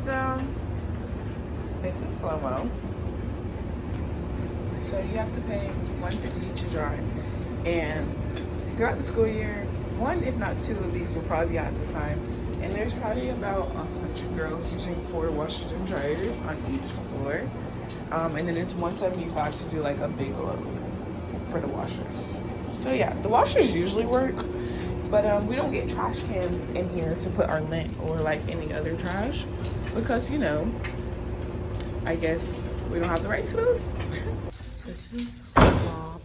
So this is Flomo. So you have to pay $150 to drive, and throughout the school year, one if not two of these will probably be out at the time. And there's probably about 100 girls using 4 washers and dryers on each floor. And then it's $175 to do like a big load for the washers. So yeah, the washers usually work, but we don't get trash cans in here to put our lint or like any other trash because, you know, I guess we don't have the right to those. This is Bob.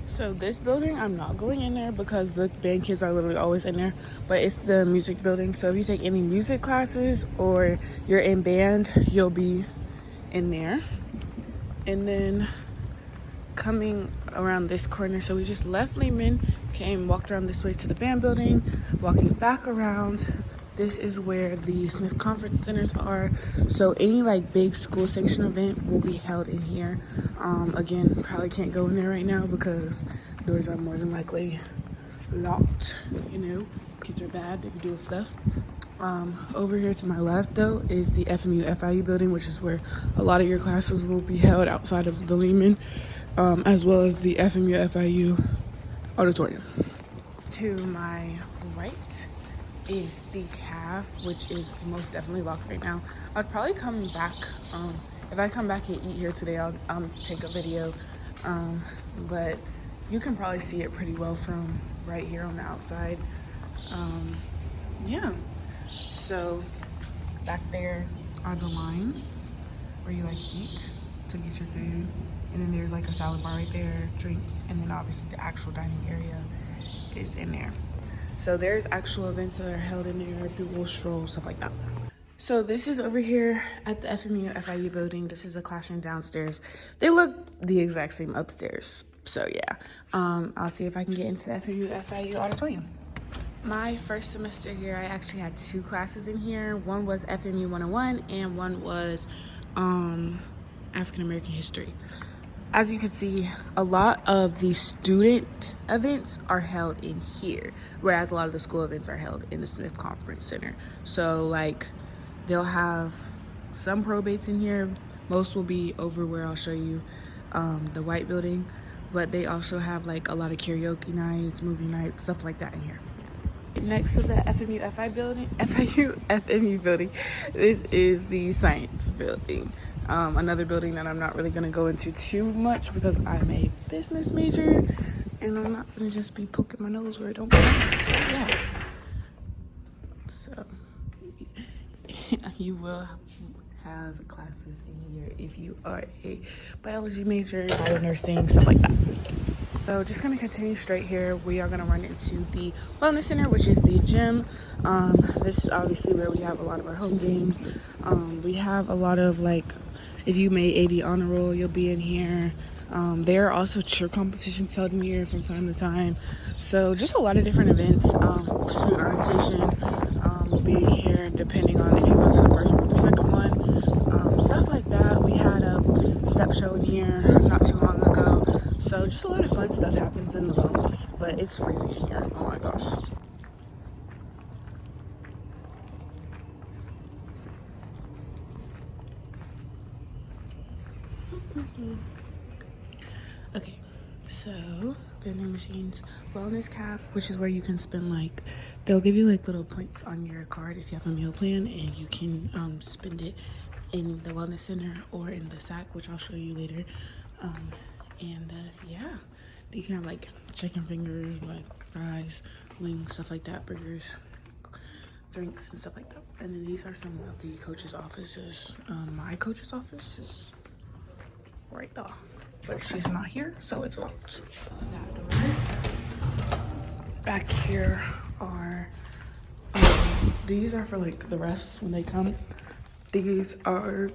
So this building, I'm not going in there because the band kids are literally always in there, but it's the music building. So if you take any music classes or you're in band, you'll be in there. And then coming around this corner, so we just left Lehman, walked around this way to the band building, walking back around. This is where the Smith Conference Centers are. So any like big school section event will be held in here. Again, probably can't go in there right now because doors are more than likely locked. You know, kids are bad, they be doing stuff. Over here to my left though is the FMU FIU building, which is where a lot of your classes will be held outside of the Lehman, as well as the FMU FIU auditorium. To my right is the CAF, which is most definitely locked right now. I'd probably come back, if I come back and eat here today, I'll take a video, but you can probably see it pretty well from right here on the outside. Yeah, so back there are the lines where you like eat to get your food, and then there's like a salad bar right there, drinks, and then obviously the actual dining area is in there. So there's actual events that are held in there, people will stroll, stuff like that. So this is over here at the FMU FIU building. This is a classroom downstairs. They look the exact same upstairs. So yeah, I'll see if I can get into the FMU FIU auditorium. My first semester here, I actually had 2 classes in here. One was FMU 101 and one was African American history. As you can see, a lot of the student events are held in here, whereas a lot of the school events are held in the Smith Conference Center. So like, they'll have some probates in here. Most will be over where I'll show you the white building, but they also have like a lot of karaoke nights, movie nights, stuff like that in here. Next to the FMU building, this is the science building. Another building that I'm not really gonna go into too much because I'm a business major and I'm not gonna just be poking my nose where it don't belong. Yeah. So you will have classes in here if you are a biology major, bionursing, stuff like that. So just gonna continue straight here. We are gonna run into the wellness center, which is the gym. This is obviously where we have a lot of our home games. We have a lot of like, if you made AD honor roll, you'll be in here. There are also cheer competitions held in here from time to time. So just a lot of different events. Student orientation will be in here depending on if you go to the first one or the second one. Stuff like that. We had a step show in here not too long ago. So just a lot of fun stuff happens in the wellness, but it's freezing here. Oh my gosh. Okay, so vending machines, wellness cafe, which is where you can spend like, they'll give you like little points on your card if you have a meal plan, and you can spend it in the wellness center or in the sack, which I'll show you later. Yeah, you can have like chicken fingers, like fries, wings, stuff like that, burgers, drinks, and stuff like that. And then these are some of the coaches' offices. My coach's office is right there, but she's not here, so it's locked. That door. Back here are, these are for like the refs when they come. These are,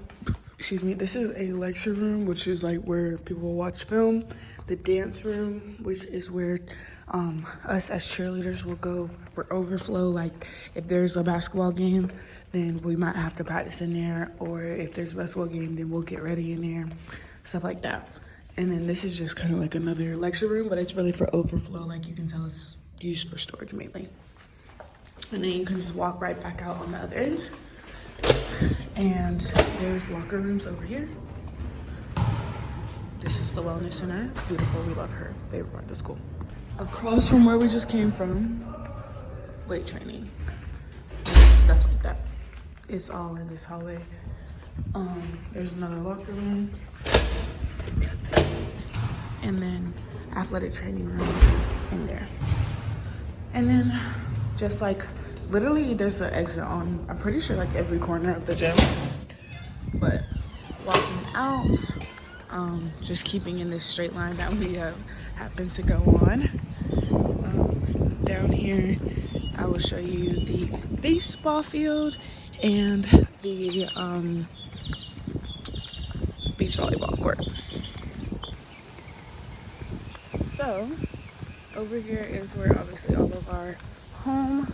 excuse me, this is a lecture room, which is like where people will watch film. The dance room, which is where us as cheerleaders will go for overflow. Like if there's a basketball game, then we might have to practice in there. Or if there's a basketball game, then we'll get ready in there, stuff like that. And then this is just kind of like another lecture room, but it's really for overflow. Like you can tell it's used for storage mainly. And then you can just walk right back out on the other end. And there's locker rooms over here. This is the wellness center. Beautiful, we love her. Favorite part of the school. Across from where we just came from, weight training, stuff like that. It's all in this hallway. There's another locker room. And then athletic training room is in there. And then just like, literally there's an exit on, I'm pretty sure like every corner of the gym. But walking out, just keeping in this straight line that we have happened to go on. Down here, I will show you the baseball field and the beach volleyball court. So, over here is where obviously all of our home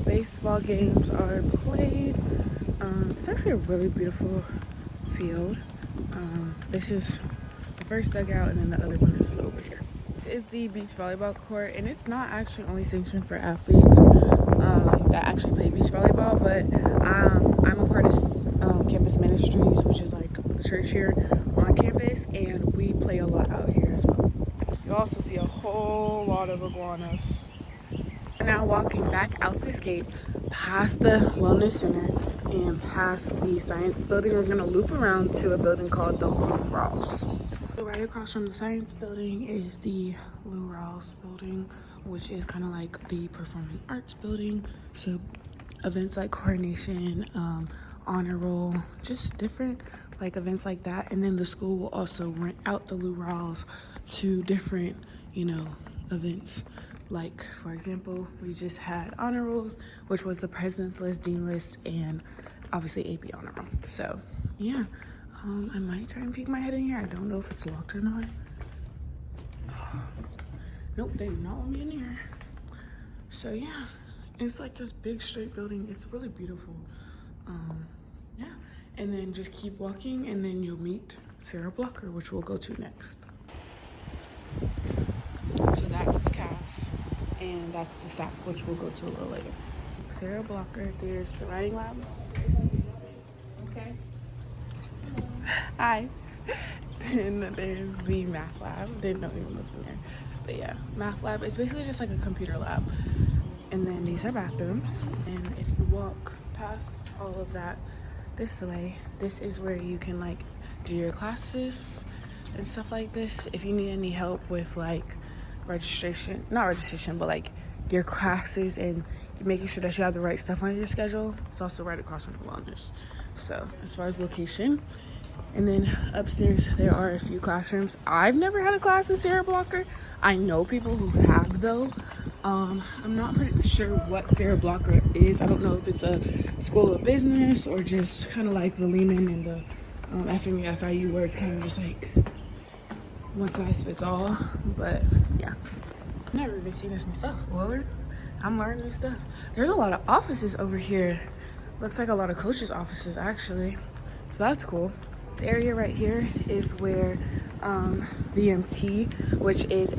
baseball games are played. It's actually a really beautiful field. This is the first dugout, and then the other one is over here. This is the beach volleyball court, and it's not actually only sanctioned for athletes that actually play beach volleyball, but I'm a part of campus ministries, which is like the church here on campus, and we play a lot out here as well. You also see a whole lot of iguanas. We're now walking back out this gate, past the wellness center, and past the science building. We're gonna loop around to a building called the Lou Rawls. So right across from the science building is the Lou Rawls building, which is kind of like the performing arts building. So events like coronation, honor roll, just different like events like that. And then the school will also rent out the Lou Rawls to different, events. Like, for example, we just had honor rolls, which was the president's list, dean list, and obviously AP honor roll. So yeah, I might try and peek my head in here. I don't know if it's locked or not. Nope, they do not want me in here. So yeah, it's like this big straight building. It's really beautiful. Yeah, and then just keep walking and then you'll meet Sarah Blocker, which we'll go to next. So that's the calf and that's the sack, which we'll go to a little later. Sarah Blocker, there's the writing lab. Okay. Hi. And there's the math lab. Didn't know anyone was in there. But yeah, math lab is basically just like a computer lab. And then these are bathrooms. And if you walk past all of that this way, this is where you can like do your classes and stuff like this. If you need any help with like registration, not registration, but like your classes and making sure that you have the right stuff on your schedule, it's also right across from the wellness. So as far as location, and then upstairs there are a few classrooms. I've never had a class with Sarah Blocker. I know people who have though. I'm not pretty sure what Sarah Blocker is. I don't know if it's a school of business or just kind of like the Lehman and the FMU, FIU, where it's kind of just like one size fits all. But yeah, I've never even seen this myself. Lord, I'm learning new stuff. There's a lot of offices over here. Looks like a lot of coaches' offices actually. So that's cool. This area right here is where VMT, which is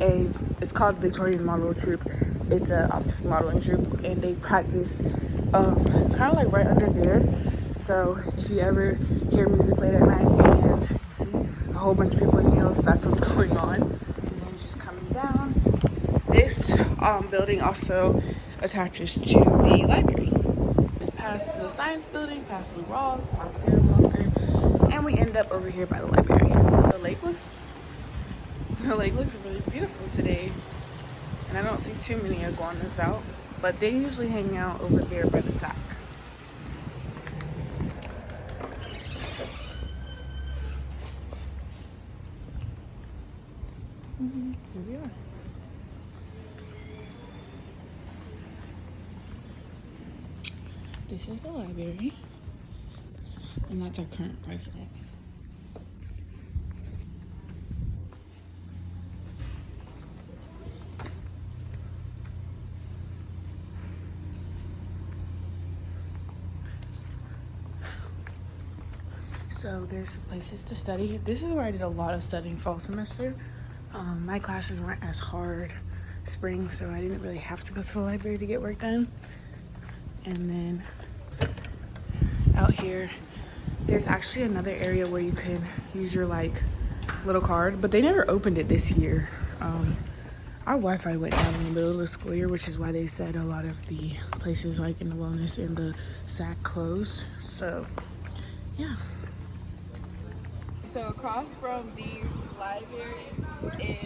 it's called Victorian Model Troupe. It's a obviously modeling troupe, and they practice kind of like right under there. So if you ever hear music late at night and you see a whole bunch of people in heels, that's what's going on. And then just coming down, this building also attaches to the library. Just past the science building, past Lou Rawls, past Sarah Blocker, and we end up over here by the library. The lake looks really beautiful today, and I don't see too many iguanas out, but they usually hang out over there by the sack. Here we are. This is the library, and that's our current president. So there's places to study. This is where I did a lot of studying fall semester. My classes weren't as hard spring, so I didn't really have to go to the library to get work done. And then out here, there's actually another area where you can use your like little card, but they never opened it this year. Our Wi-Fi went down in the middle of the school year, which is why they said a lot of the places like in the wellness and the SAC closed. So yeah. So across from the library is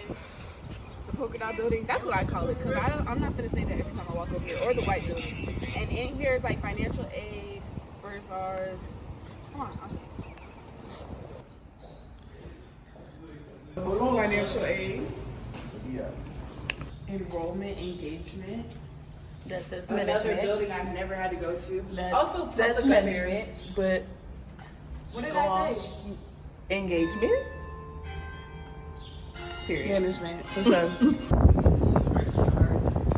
the polka dot building. That's what I call it, because I'm not gonna say that every time I walk over here, or the white building. And in here is like financial aid, bursars. Come on, I'll show you. Financial aid. Yeah. Enrollment engagement. That's another building I've never had to go to. That's also public affairs. But What did I say? Engagement. Period. Management, for sure. This is registrars.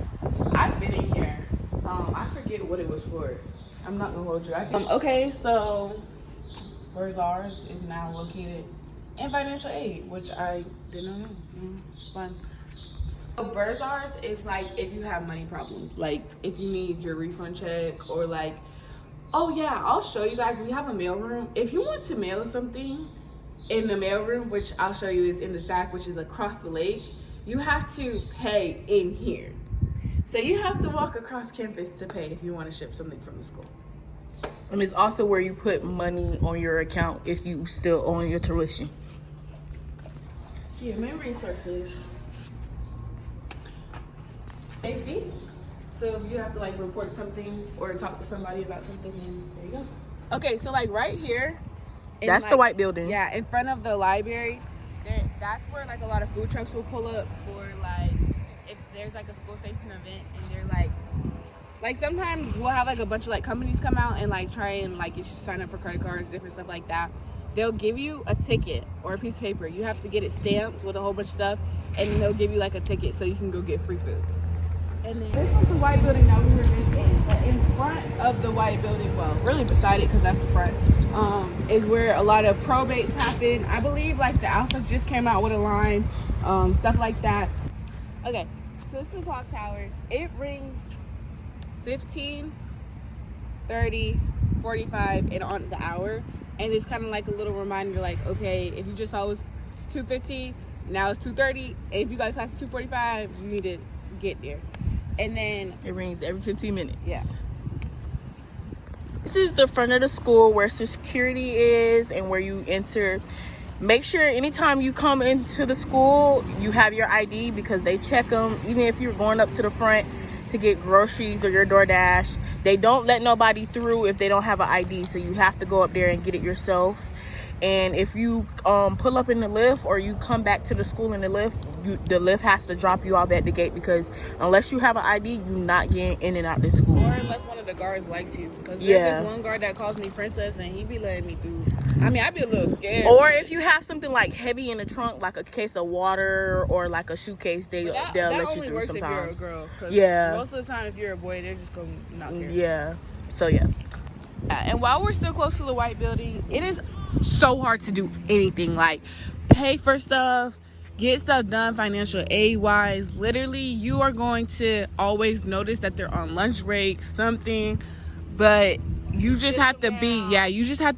I've been in here. I forget what it was for. I'm not gonna hold you. Okay, so Bursars is now located in financial aid, which I didn't know. Fun. So Bursars is like if you have money problems, like if you need your refund check, or like, oh yeah, I'll show you guys. We have a mail room. If you want to mail something in the mail room, which I'll show you is in the SAC, which is across the lake, you have to pay in here. So you have to walk across campus to pay if you want to ship something from the school. And it's also where you put money on your account if you still own your tuition. Yeah, main resources. Safety. So if you have to like report something or talk to somebody about something, then there you go. Okay, so like right here. That's the white building. Yeah, in front of the library. That's where like a lot of food trucks will pull up for like if there's like a school safety event and they're like Like sometimes we'll have like a bunch of like companies come out and like try and like get you to sign up for credit cards, different stuff like that. They'll give you a ticket or a piece of paper. You have to get it stamped with a whole bunch of stuff, and then they'll give you like a ticket so you can go get free food. And then this is the white building that we were just in. But in front of the white building, well, really beside it because that's the front, is where a lot of probates happen. I believe like the Alpha just came out with a line, stuff like that. Okay, so this is the clock tower. It rings 15, 30, 45, and on the hour. And it's kind of like a little reminder, like, okay, if you just saw it was 2:15, now it's 2:30. And if you got a class at 2:45, you need to get there. And then it rings every 15 minutes. Yeah. This is the front of the school where security is and where you enter. Make sure anytime you come into the school, you have your ID because they check them. Even if you're going up to the front to get groceries or your DoorDash, they don't let nobody through if they don't have an ID. So you have to go up there and get it yourself. And if you pull up in the lift or you come back to the school in the lift, the lift has to drop you off at the gate because unless you have an ID, you're not getting in and out the school. Or unless one of the guards likes you. Because there's this one guard that calls me princess and he be letting me through. I mean, I'd be a little scared. Or if you have something like heavy in the trunk, like a case of water or like a shoe-case, they'll let you through sometimes. That only works if you're a girl. Yeah. Most of the time, if you're a boy, they're just going to not care. Yeah. So, yeah. And while we're still close to the white building, it is so hard to do anything. Like, pay for stuff, get stuff done financial aid wise. Literally, you are going to always notice that they're on lunch break, something. But you just have to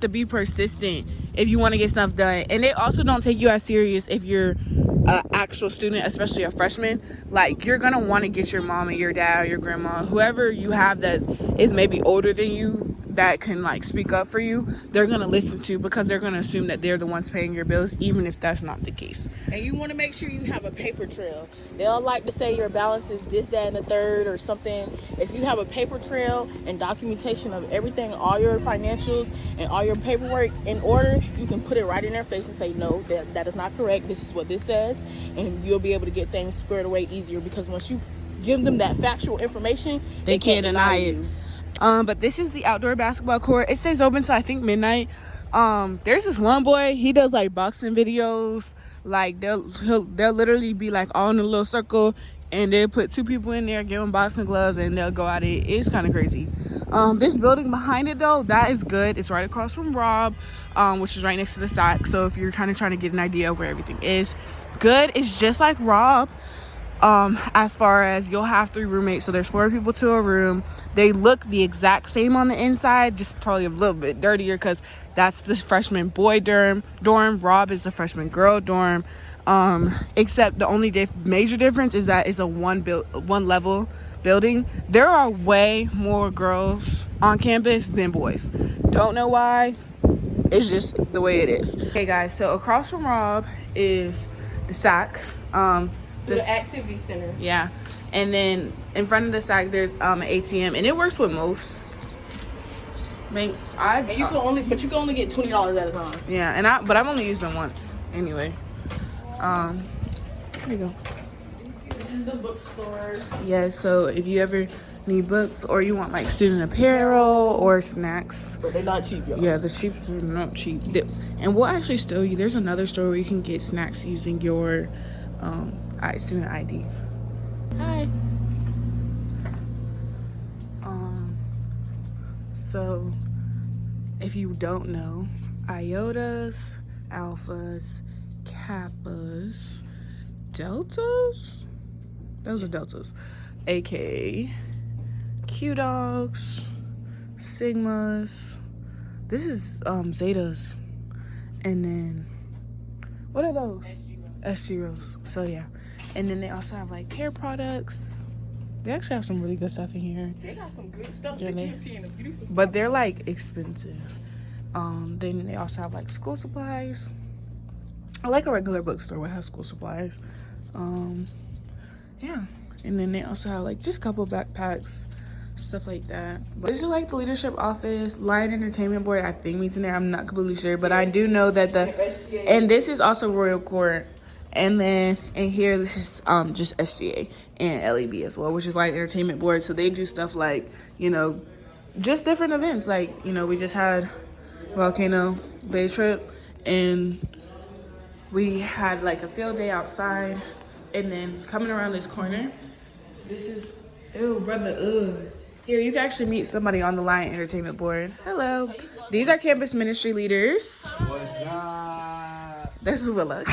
be persistent if you want to get stuff done. And they also don't take you as serious if you're an actual student, especially a freshman. Like, you're gonna want to get your mom and your dad or your grandma, whoever you have that is maybe older than you, that can like speak up for you, they're gonna listen to, because they're gonna assume that they're the ones paying your bills, even if that's not the case. And you want to make sure you have a paper trail. They all like to say your balance is this, that, and the third or something. If you have a paper trail and documentation of everything, all your financials and all your paperwork in order, you can put it right in their face and say, no, that is not correct. This is what this says. And you'll be able to get things squared away easier, because once you give them that factual information, they can't deny it. But this is the outdoor basketball court. It stays open till I think midnight. There's this one boy, he does like boxing videos. Like they'll literally be like all in a little circle, and they'll put two people in there, give them boxing gloves, and they'll go at it. It's kind of crazy. This building behind it though, that is good. It's right across from Rob, which is right next to the SAC. So if you're trying to get an idea of where everything is, good. It's just like Rob. As far as you'll have 3 roommates, so there's 4 people to a room. They look the exact same on the inside, just probably a little bit dirtier because that's the freshman boy dorm. Rob is the freshman girl dorm. Except the only major difference is that it's a one level building. There are way more girls on campus than boys. Don't know why. It's just the way it is. Okay, guys. So across from Rob is the SAC. The activity center. Yeah, and then in front of the SAC there's an ATM, and it works with most banks. You can only get $20 at a time. Yeah, but I've only used them once anyway. Here you go. This is the bookstore. Yeah, so if you ever need books or you want like student apparel or snacks, but they're not cheap, y'all. Yeah, the cheap are not cheap. And we'll actually steal you. There's another store where you can get snacks using your student ID. Hi. So if you don't know, iotas, alphas, kappas, deltas, those are deltas, aka Q dogs, sigmas, this is zetas, and then what are those? S0s. So yeah, and then they also have like hair products. They actually have some really good stuff in here. They got some good stuff that you see in the beautiful stuff. But they're like expensive. Then they also have like school supplies. I like a regular bookstore would have school supplies. Yeah, and then they also have like just a couple backpacks, stuff like that. But this is like the leadership office. Lion Entertainment Board, I think, meets in there. I'm not completely sure, but I do know that and this is also Royal Court. And then in here, this is just SGA and LEB as well, which is like entertainment board. So they do stuff like, you know, just different events. Like, you know, we just had Volcano Bay trip, and we had like a field day outside. And then coming around this corner, this is, ew, brother, ugh. Here, you can actually meet somebody on the Lion Entertainment Board. Hello. These are campus ministry leaders. What's up? This is Willa.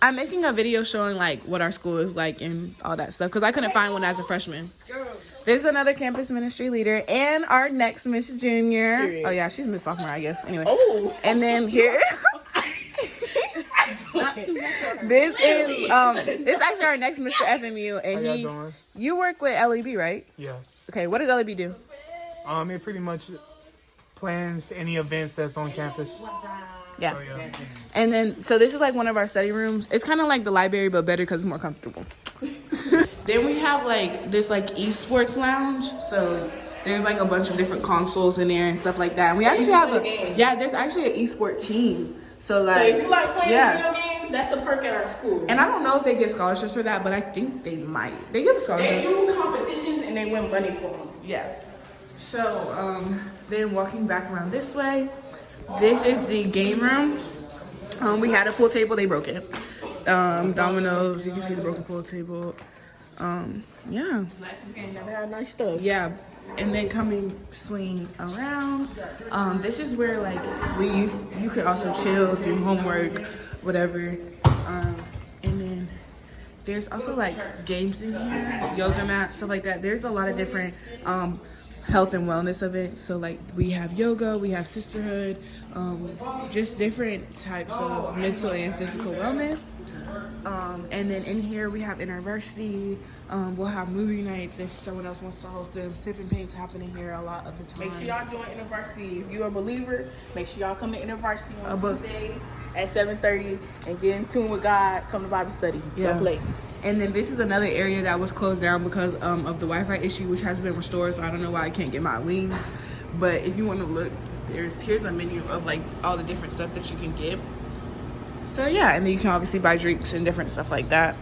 I'm making a video showing like what our school is like and all that stuff because I couldn't find one as a freshman. There's another campus ministry leader and our next Miss Junior. Oh yeah, she's Miss Sophomore, I guess. Anyway. Oh. And then here. This is actually our next Mr. FMU, and you work with LEB, right? Yeah. Okay, what does LEB do? It pretty much plans any events that's on campus. Yeah. So, yeah. And then, so this is like one of our study rooms. It's kind of like the library, but better because it's more comfortable. Then we have like this like esports lounge. So there's like a bunch of different consoles in there and stuff like that. And we actually have there's actually an esport team. So like, if you like playing video games, that's the perk at our school. And I don't know if they give scholarships for that, but I think they might. They give scholarships. They do competitions and they win money for them. Yeah. So then walking back around this way, this is the game room. We had a pool table, they broke it. Dominoes, you can see the broken pool table. Yeah. Never had nice stuff. Yeah. And then swinging around, this is where like you could also chill, do homework, whatever. And then there's also like games in here, yoga mats, stuff like that. There's a lot of different health and wellness events. So like we have yoga, we have sisterhood, just different types of mental and physical wellness. And then in here we have InterVarsity. We'll have movie nights if someone else wants to host them. Sip and paint's happening here a lot of the time. Make sure y'all join InterVarsity. If you're a believer, make sure y'all come to InterVarsity on Tuesdays at 7:30 and get in tune with God. Come to Bible study. Don't play. And then this is another area that was closed down because of the Wi-Fi issue, which has been restored. So I don't know why I can't get my wings. But if you want to look, here's a menu of like all the different stuff that you can get. So yeah, and then you can obviously buy drinks and different stuff like that.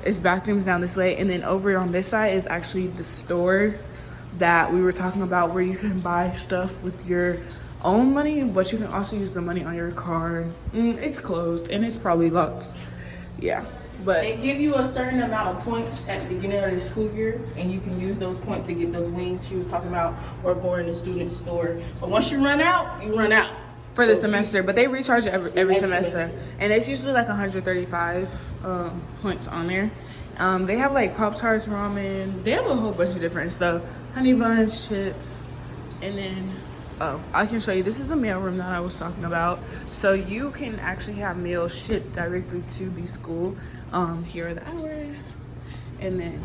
It's bathrooms down this way, and then over on this side is actually the store that we were talking about, where you can buy stuff with your own money, but you can also use the money on your card. It's closed and it's probably locked. Yeah, but they give you a certain amount of points at the beginning of the school year, and you can use those points to get those wings she was talking about, or go in the student store. But once you run out, you run out. For the semester, but they recharge it every semester, and it's usually like 135 points on there. They have like Pop-Tarts, ramen. They have a whole bunch of different stuff. Honey buns, chips, and then I can show you. This is the mail room that I was talking about. So you can actually have mail shipped directly to the school. Here are the hours, and then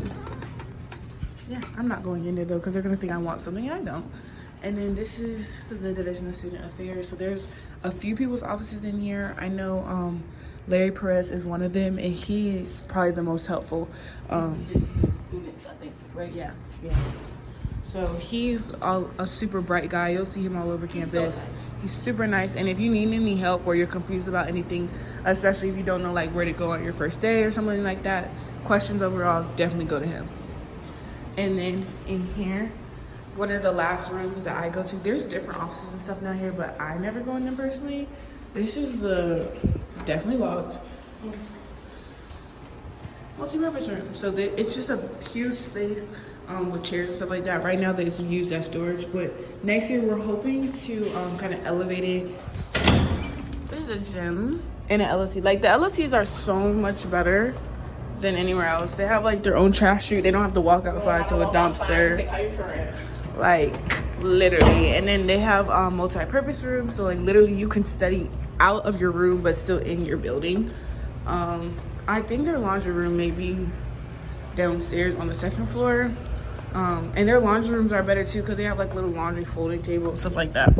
yeah, I'm not going in there though because they're gonna think I want something and I don't. And then this is the Division of Student Affairs. So there's a few people's offices in here. I know Larry Perez is one of them, and he's probably the most helpful. Students, I think, right? Yeah. So he's a super bright guy. You'll see him all over campus. He's super nice. And if you need any help or you're confused about anything, especially if you don't know like where to go on your first day or something like that, questions overall, definitely go to him. And then in here, one of the last rooms that I go to, there's different offices and stuff down here, but I never go in them personally. This is definitely locked, multi-purpose room. So it's just a huge space with chairs and stuff like that. Right now it's used as storage, but next year we're hoping to kind of elevate it. This is a gym and an LLC. Like the LLCs are so much better than anywhere else. They have like their own trash chute. They don't have to walk outside to a dumpster. Like literally. And then they have multi-purpose rooms, so like literally you can study out of your room but still in your building. I think their laundry room may be downstairs on the second floor, and their laundry rooms are better too because they have like little laundry folding table and stuff like that.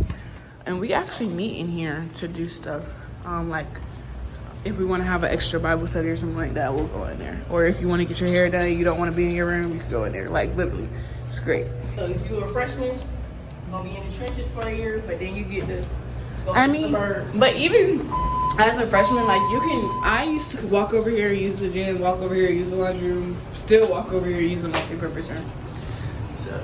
And we actually meet in here to do stuff, like if we want to have an extra Bible study or something like that, we'll go in there. Or if you want to get your hair done, you don't want to be in your room, you can go in there. Like literally, it's great. So if you're a freshman, you're gonna be in the trenches for a year, but then you get to go I to mean, suburbs. but even as a freshman, like I used to walk over here, use the gym, walk over here, use the laundry room, still walk over here, use the multi-purpose room. So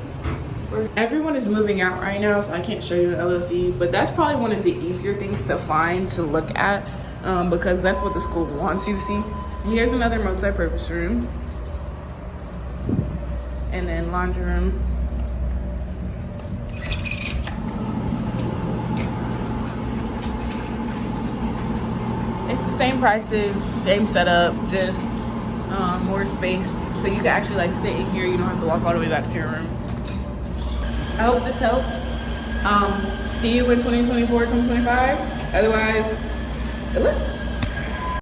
everyone is moving out right now, so I can't show you the LLC, but that's probably one of the easier things to find, to look at, because that's what the school wants you to see. Here's another multi-purpose room. And then laundry room. It's the same prices, same setup, just more space. So you can actually like sit in here. You don't have to walk all the way back to your room. I hope this helps. See you in 2024, 2025. Otherwise, good luck.